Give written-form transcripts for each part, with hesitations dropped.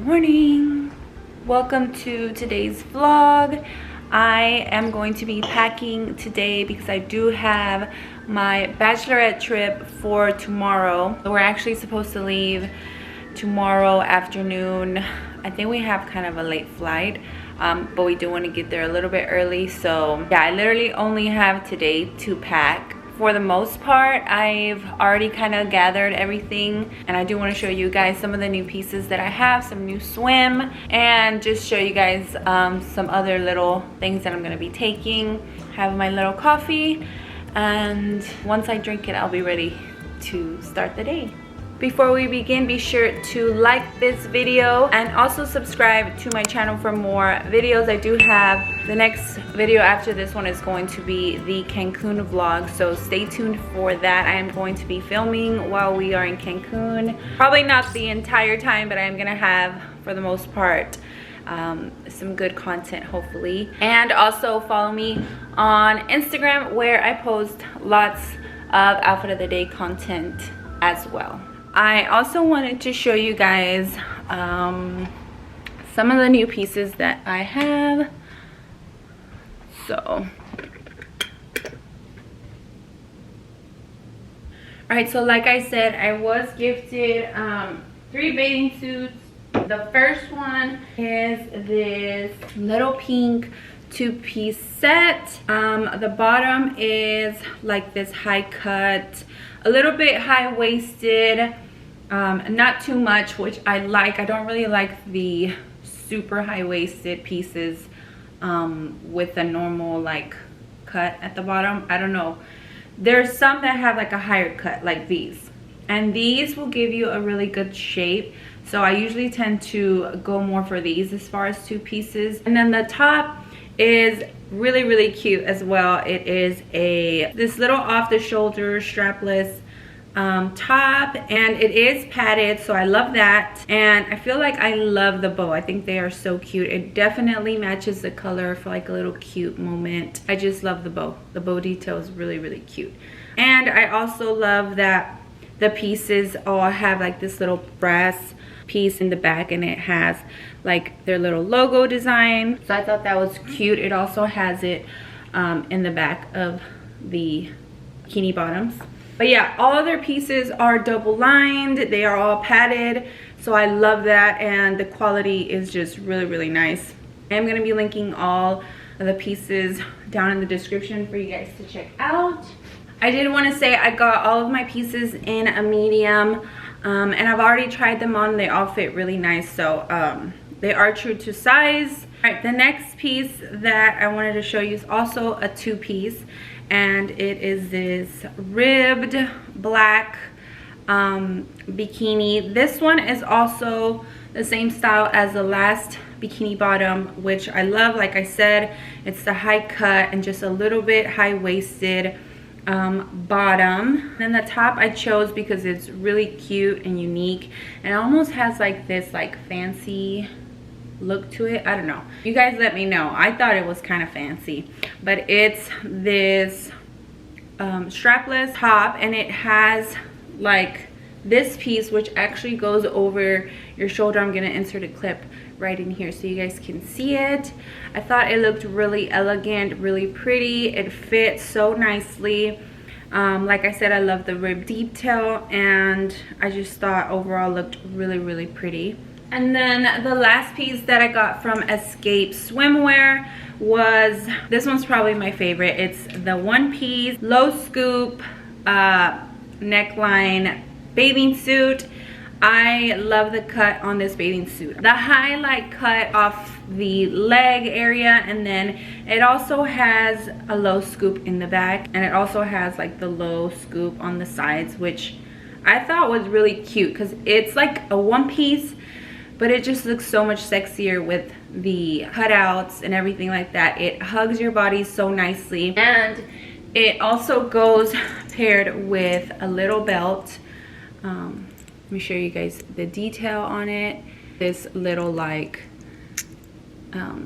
Morning, welcome to today's vlog. I am going to be packing today because I do have my bachelorette trip for tomorrow. We're actually supposed to leave tomorrow afternoon. I think we have kind of a late flight, but we do want to get there a little bit early. So yeah, I literally only have today to pack. For the most part, I've already kind of gathered everything, and I do want to show you guys some of the new pieces that I have, some new swim, and just show you guys some other little things that I'm going to be taking. Have my little coffee, and once I drink it, I'll be ready to start the day. Before we begin, be sure to like this video and also subscribe to my channel for more videos. I do have the next video after this one is going to be the Cancun vlog, so stay tuned for that. I am going to be filming while we are in Cancun. Probably not the entire time, but I am gonna have, for the most part, some good content hopefully. And also follow me on Instagram, where I post lots of outfit of the day content as well. I also wanted to show you guys some of the new pieces that I have. So, alright, so like I said, I was gifted 3 bathing suits. The first one is this little pink 2-piece set. The bottom is like this high cut, a little bit high-waisted, not too much, which I like. I don't really like the super high-waisted pieces with a normal like cut at the bottom. I don't know, there's some that have like a higher cut like these, and these will give you a really good shape, so I usually tend to go more for these as far as 2 pieces. And then the top is really cute as well. It is this little off-the-shoulder strapless top, and it is padded, so I love that. And I feel like I love the bow. I think they are so cute. It definitely matches the color for like a little cute moment. I just love the bow. The bow detail is really cute. And I also love that the pieces all have like this little brass piece in the back, and it has like their little logo design, so I thought that was cute. It also has it in the back of the bikini bottoms. But yeah, all of their pieces are double lined, they are all padded, so I love that, and the quality is just really nice. I am going to be linking all of the pieces down in the description for you guys to check out. I did want to say I got all of my pieces in a medium, and I've already tried them on. They all fit really nice, so they are true to size. All right, the next piece that I wanted to show you is also a 2-piece, and it is this ribbed black bikini. This one is also the same style as the last bikini bottom, which I love. Like I said, it's the high cut and just a little bit high-waisted bottom. And the top I chose because it's really cute and unique, and it almost has like this like fancy look to it. I don't know, you guys let me know. I thought it was kind of fancy, but it's this strapless top, and it has like this piece which actually goes over your shoulder. I'm gonna insert a clip right in here so you guys can see it. I thought it looked really elegant, really pretty. It fits so nicely. Like I said, I love the rib detail, and I just thought overall looked really pretty. And then the last piece that I got from Escape Swimwear was, this one's probably my favorite. It's the 1-piece low scoop neckline bathing suit. I love the cut on this bathing suit. The highlight cut off the leg area, and then it also has a low scoop in the back, and it also has like the low scoop on the sides, which I thought was really cute because it's like a 1-piece, but it just looks so much sexier with the cutouts and everything like that. It hugs your body so nicely, and it also goes paired with a little belt. Let me show you guys the detail on it. This little like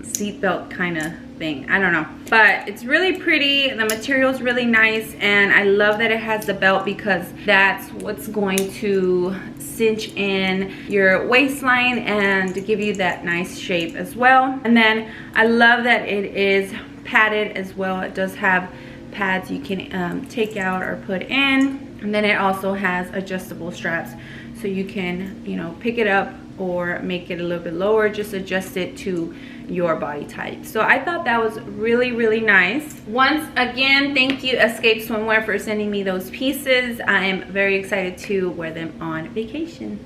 seat belt kind of thing, I don't know, but it's really pretty. The material is really nice, and I love that it has the belt because that's what's going to cinch in your waistline and to give you that nice shape as well. And then I love that it is padded as well. It does have pads you can take out or put in, and then it also has adjustable straps, so you can, you know, pick it up or make it a little bit lower, just adjust it to your body type. So I thought that was really, really nice. Once again, thank you Escape Swimwear for sending me those pieces. I am very excited to wear them on vacation.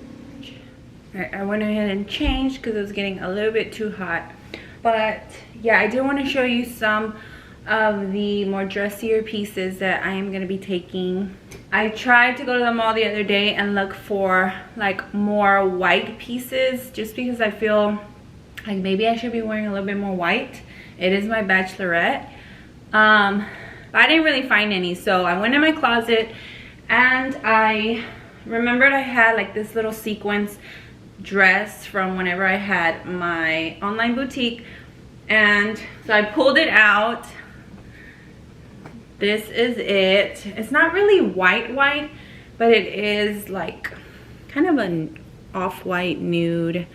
All right, I went ahead and changed because it was getting a little bit too hot. But yeah, I did want to show you some of the more dressier pieces that I am going to be taking. I tried to go to the mall the other day and look for like more white pieces, just because I feel like maybe I should be wearing a little bit more white. It is my bachelorette. But I didn't really find any, so I went in my closet and I remembered I had like this little sequence dress from whenever I had my online boutique, and so I pulled it out. This is it. It's not really white, but it is like kind of an off-white nude.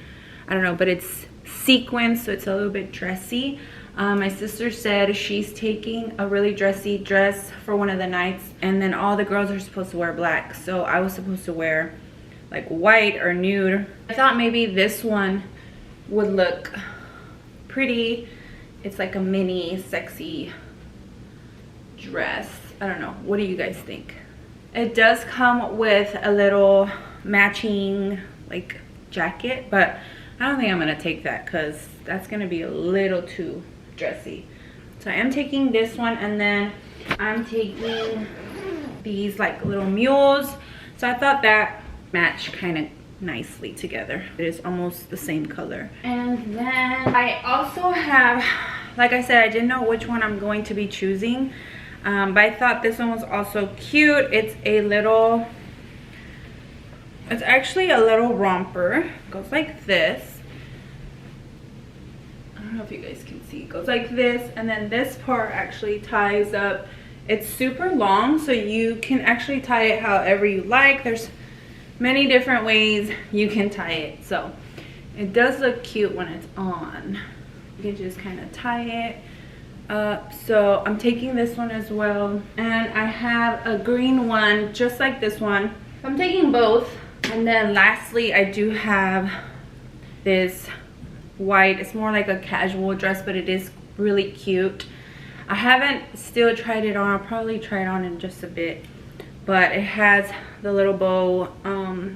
I don't know, but it's sequins, so it's a little bit dressy. My sister said she's taking a really dressy dress for one of the nights, and then all the girls are supposed to wear black, so I was supposed to wear like white or nude. I thought maybe this one would look pretty. It's like a mini sexy dress. I don't know, what do you guys think? It does come with a little matching like jacket, but I don't think I'm gonna take that because that's gonna be a little too dressy. So I am taking this one, and then I'm taking these like little mules. So I thought that matched kind of nicely together. It is almost the same color. And then I also have, like I said, I didn't know which one I'm going to be choosing, but I thought this one was also cute. It's actually a little romper. It goes like this. I don't know if you guys can see. It goes like this, and then this part actually ties up. It's super long, so you can actually tie it however you like. There's many different ways you can tie it, so it does look cute when it's on. You can just kind of tie it up. So I'm taking this one as well, and I have a green one just like this one. I'm taking both. And then lastly, I do have this white. It's more like a casual dress, but it is really cute. I haven't still tried it on. I'll probably try it on in just a bit, but it has the little bow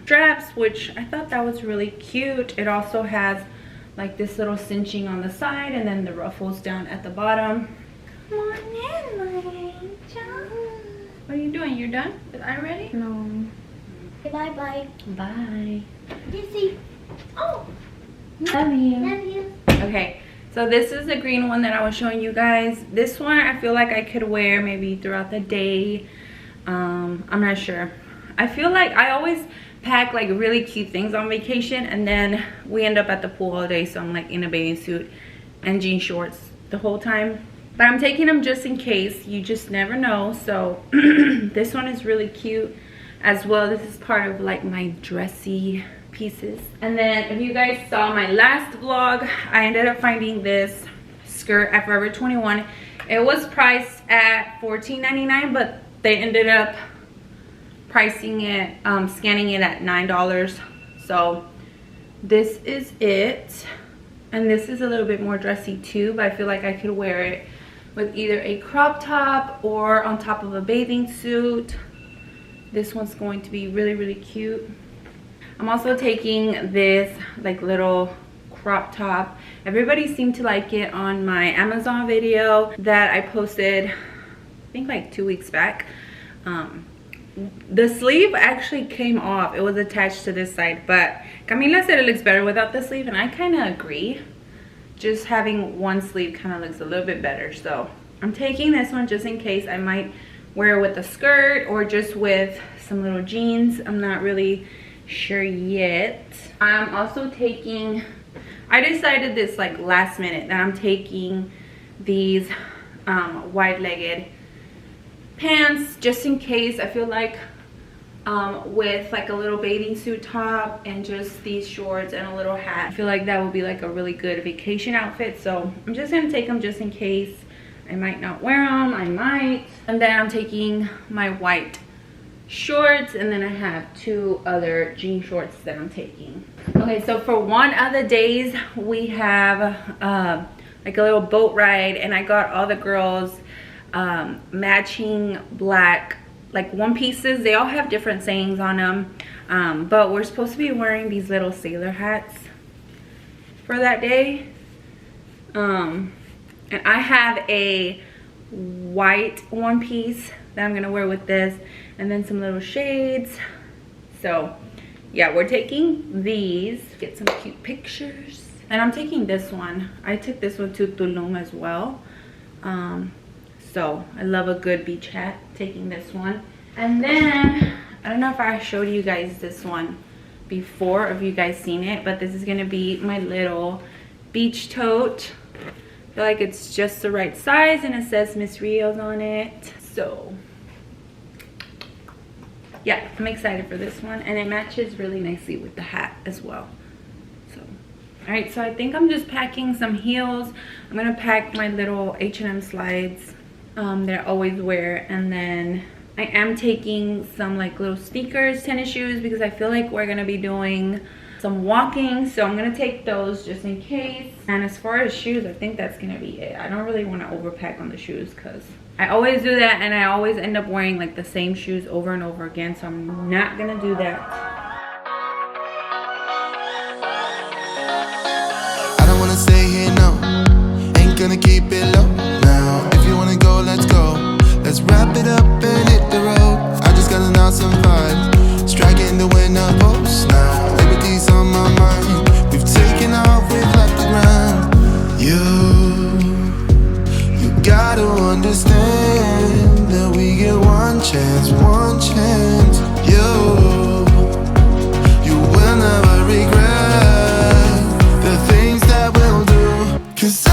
straps, which I thought that was really cute. It also has like this little cinching on the side, and then the ruffles down at the bottom. Come on in, my angel. What are you doing? You're done? Is I ready? No. Bye bye. Bye. Dizzy. Oh. Love you. Love you. Okay, so this is the green one that I was showing you guys. This one I feel like I could wear maybe throughout the day. I'm not sure. I feel like I always pack like really cute things on vacation, and then we end up at the pool all day, so I'm like in a bathing suit and jean shorts the whole time. But I'm taking them just in case. You just never know. So this one is really cute as well. This is part of like my dressy pieces. And then if you guys saw my last vlog, I ended up finding this skirt at Forever 21. It was priced at $14.99, but they ended up pricing it, scanning it at $9. So this is it, and this is a little bit more dressy too, but I feel like I could wear it with either a crop top or on top of a bathing suit. This one's going to be really, really cute. I'm also taking this like little crop top. Everybody seemed to like it on my Amazon video that I posted, I think like 2 weeks back. The sleeve actually came off. It was attached to this side, but Camila said it looks better without the sleeve, and I kind of agree. just having one sleeve kind of looks a little bit better. So I'm taking this one just in case. I might wear it with a skirt or just with some little jeans. I'm not really sure yet. I'm also taking, I decided this like last minute that I'm taking these wide-legged pants just in case. I feel like with like a little bathing suit top and just these shorts and a little hat, I feel like that would be like a really good vacation outfit. So I'm just gonna take them just in case. I might not wear them, I might. And then I'm taking my white shorts, and then I have 2 other jean shorts that I'm taking. Okay, so for one of the days we have like a little boat ride, and I got all the girls matching black like one pieces. They all have different sayings on them, but we're supposed to be wearing these little sailor hats for that day. And I have a white one piece that I'm gonna wear with this, and then some little shades. So yeah, we're taking these, get some cute pictures. And I'm taking this one. I took this one to Tulum as well. So I love a good beach hat, taking this one. And then I don't know if I showed you guys this one before, or if you guys seen it, but this is gonna be my little beach tote. I feel like it's just the right size, and it says Miss Rios on it. So yeah, I'm excited for this one, and it matches really nicely with the hat as well. So all right, so I think I'm just packing some heels. I'm gonna pack my little H&M slides that I always wear, and then I am taking some like little sneakers, tennis shoes, because I feel like we're gonna be doing some walking, so I'm gonna take those just in case. And as far as shoes, I think that's gonna be it. I don't really want to overpack on the shoes because I always do that, and I always end up wearing like the same shoes over and over again, so I'm not gonna do that. I don't wanna stay here, no. Ain't gonna keep it low now. If you wanna go, let's go. Let's wrap it up and hit the road. I just got an awesome vibe, striking the winner post now. Liberty's on my mind. We've taken off, we've left the ground. You gotta understand that we get one chance, one chance. You will never regret the things that we'll do. 'Cause I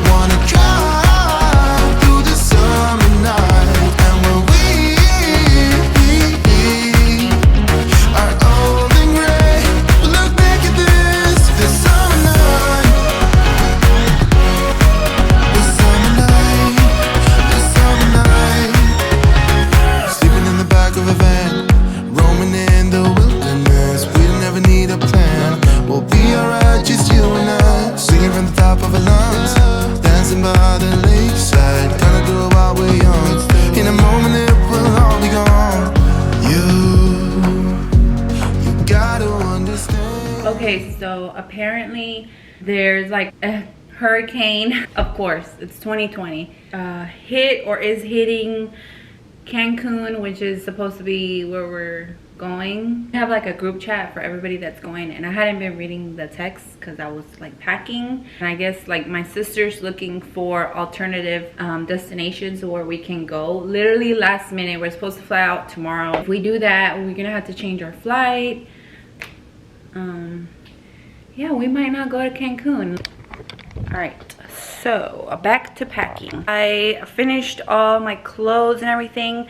wanna drive through the summer night, and when we are old and gray, we'll look back at this summer night, this summer night, this summer night. Sleeping in the back of a van, roaming in the wilderness. We don't ever need a plan. We'll be alright, just you and I, singing from the top of our lungs, dancing by the lakeside, gonna do it while we're young. In a moment it will all be gone. You gotta understand. Okay, so apparently there's like a hurricane. Of course, it's 2020. Hit or is hitting Cancun, which is supposed to be where we're going. I have like a group chat for everybody that's going, and I hadn't been reading the text because I was like packing. And I guess like my sister's looking for alternative destinations where we can go. Literally last minute, we're supposed to fly out tomorrow. If we do that, we're gonna have to change our flight. Yeah, we might not go to Cancun. All right, so back to packing. I finished all my clothes and everything,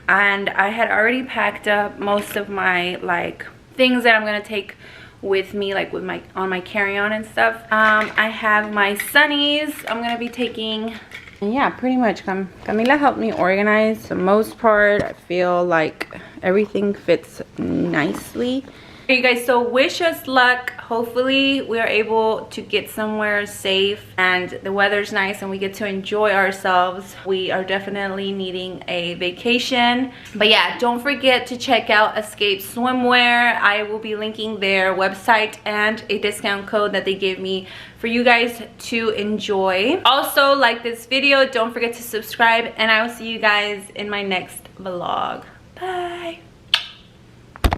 and I had already packed up most of my like things that I'm gonna take with me, like with my on my carry-on and stuff. I have my sunnies I'm gonna be taking, and yeah, pretty much Camila helped me organize the most part. I feel like everything fits nicely. You guys, so wish us luck. Hopefully we are able to get somewhere safe and the weather's nice and we get to enjoy ourselves. We are definitely needing a vacation. But yeah, don't forget to check out Escape Swimwear. I will be linking their website and a discount code that they gave me for you guys to enjoy. Also, like this video, don't forget to subscribe, and I will see you guys in my next vlog. Bye.